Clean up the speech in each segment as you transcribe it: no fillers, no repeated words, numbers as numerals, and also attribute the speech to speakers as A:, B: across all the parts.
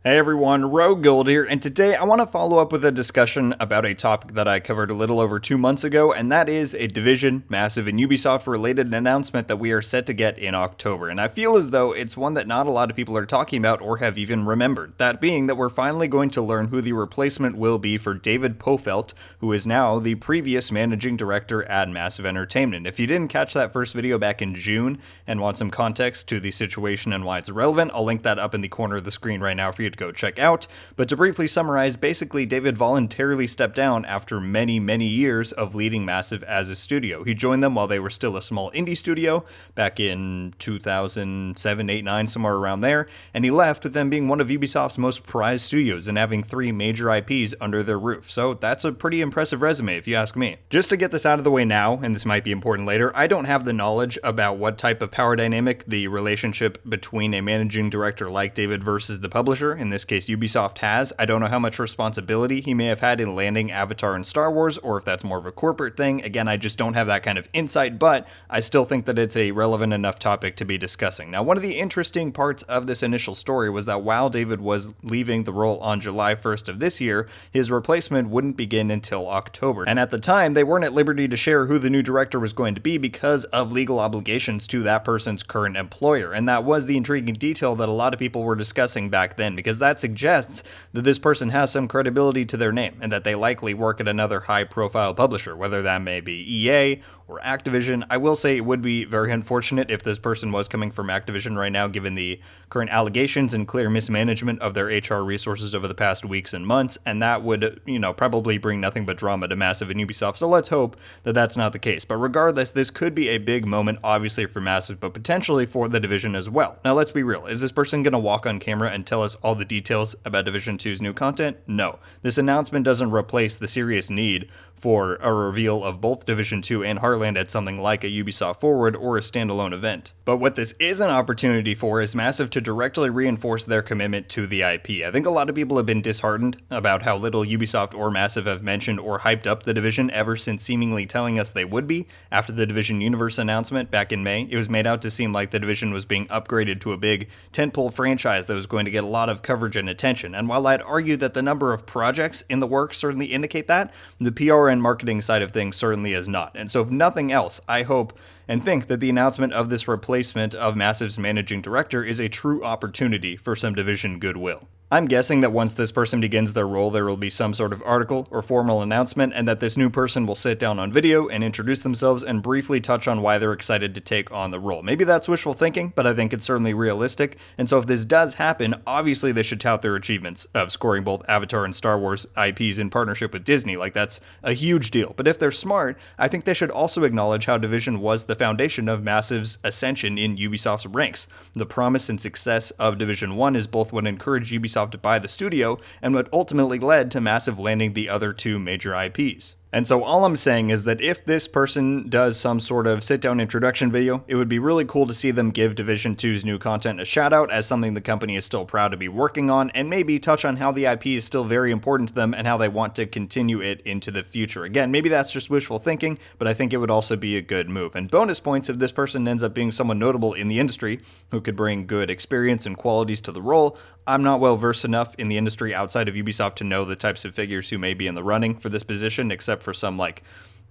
A: Hey everyone, RogueGold here, and today I want to follow up with a discussion about a topic that I covered a little over 2 months ago, and that is a Division, Massive, and Ubisoft related announcement that we are set to get in October. And I feel as though it's one that not a lot of people are talking about or have even remembered. That being that we're finally going to learn who the replacement will be for David Pofelt, who is now the previous managing director at Massive Entertainment. If you didn't catch that first video back in June and want some context to the situation and why it's relevant, I'll link that up in the corner of the screen right now for you to go check out. But to briefly summarize, basically David voluntarily stepped down after many years of leading Massive as a studio. He joined them while they were still a small indie studio back in 2007, 8, 9, somewhere around there, and he left with them being one of Ubisoft's most prized studios and having 3 major IPs under their roof. So that's a pretty impressive resume if you ask me. Just to get this out of the way now, and this might be important later, I don't have the knowledge about what type of power dynamic the relationship between a managing director like David versus the publisher, in this case Ubisoft, has. I don't know how much responsibility he may have had in landing Avatar and Star Wars, or if that's more of a corporate thing. Again, I just don't have that kind of insight, but I still think that it's a relevant enough topic to be discussing. Now, one of the interesting parts of this initial story was that while David was leaving the role on July 1st of this year, his replacement wouldn't begin until October. And at the time, they weren't at liberty to share who the new director was going to be because of legal obligations to that person's current employer. And that was the intriguing detail that a lot of people were discussing back then, because that suggests that this person has some credibility to their name and that they likely work at another high-profile publisher, whether that may be EA or Activision. I will say it would be very unfortunate if this person was coming from Activision right now, given the current allegations and clear mismanagement of their HR resources over the past weeks and months, and that would, probably bring nothing but drama to Massive and Ubisoft, so let's hope that that's not the case. But regardless, this could be a big moment, obviously for Massive, but potentially for the Division as well. Now, let's be real. Is this person going to walk on camera and tell us all the details about Division 2's new content? No. This announcement doesn't replace the serious need for a reveal of both Division 2 and Heartland at something like a Ubisoft Forward or a standalone event. But what this is an opportunity for is Massive to directly reinforce their commitment to the IP. I think a lot of people have been disheartened about how little Ubisoft or Massive have mentioned or hyped up the Division ever since seemingly telling us they would be. After the Division Universe announcement back in May, it was made out to seem like the Division was being upgraded to a big tentpole franchise that was going to get a lot of coverage and attention. And while I'd argue that the number of projects in the works certainly indicate that, the PR and marketing side of things certainly is not. And so if nothing else, I hope and think that the announcement of this replacement of Massive's managing director is a true opportunity for some Division goodwill. I'm guessing that once this person begins their role, there will be some sort of article or formal announcement, and that this new person will sit down on video and introduce themselves and briefly touch on why they're excited to take on the role. Maybe that's wishful thinking, but I think it's certainly realistic. And so if this does happen, obviously they should tout their achievements of scoring both Avatar and Star Wars IPs in partnership with Disney. Like, that's a huge deal. But if they're smart, I think they should also acknowledge how Division was the foundation of Massive's ascension in Ubisoft's ranks. The promise and success of Division 1 is both what encouraged Ubisoft to buy the studio and what ultimately led to Massive landing the other 2 major IPs. And so all I'm saying is that if this person does some sort of sit-down introduction video, it would be really cool to see them give Division 2's new content a shout-out as something the company is still proud to be working on, and maybe touch on how the IP is still very important to them and how they want to continue it into the future. Again, maybe that's just wishful thinking, but I think it would also be a good move. And bonus points if this person ends up being someone notable in the industry who could bring good experience and qualities to the role. I'm not well versed enough in the industry outside of Ubisoft to know the types of figures who may be in the running for this position, except for some like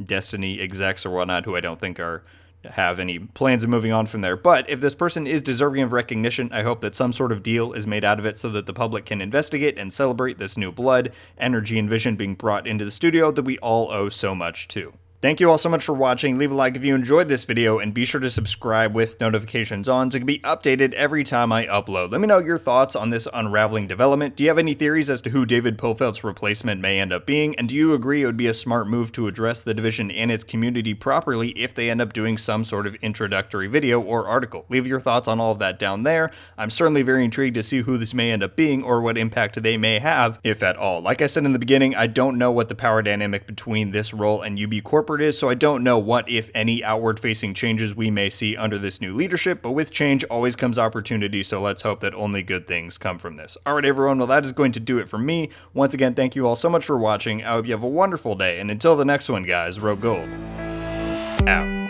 A: Destiny execs or whatnot who I don't think have any plans of moving on from there. But if this person is deserving of recognition, I hope that some sort of deal is made out of it so that the public can investigate and celebrate this new blood, energy, and vision being brought into the studio that we all owe so much to. Thank you all so much for watching. Leave a like if you enjoyed this video, and be sure to subscribe with notifications on so you can be updated every time I upload. Let me know your thoughts on this unraveling development. Do you have any theories as to who David Pofelt's replacement may end up being? And do you agree it would be a smart move to address the Division and its community properly if they end up doing some sort of introductory video or article? Leave your thoughts on all of that down there. I'm certainly very intrigued to see who this may end up being or what impact they may have, if at all. Like I said in the beginning, I don't know what the power dynamic between this role and UB Corporate is, so I don't know what, if any, outward-facing changes we may see under this new leadership, but with change always comes opportunity, so let's hope that only good things come from this. Alright everyone, well that is going to do it for me. Once again, thank you all so much for watching. I hope you have a wonderful day, and until the next one guys, RogueGold out.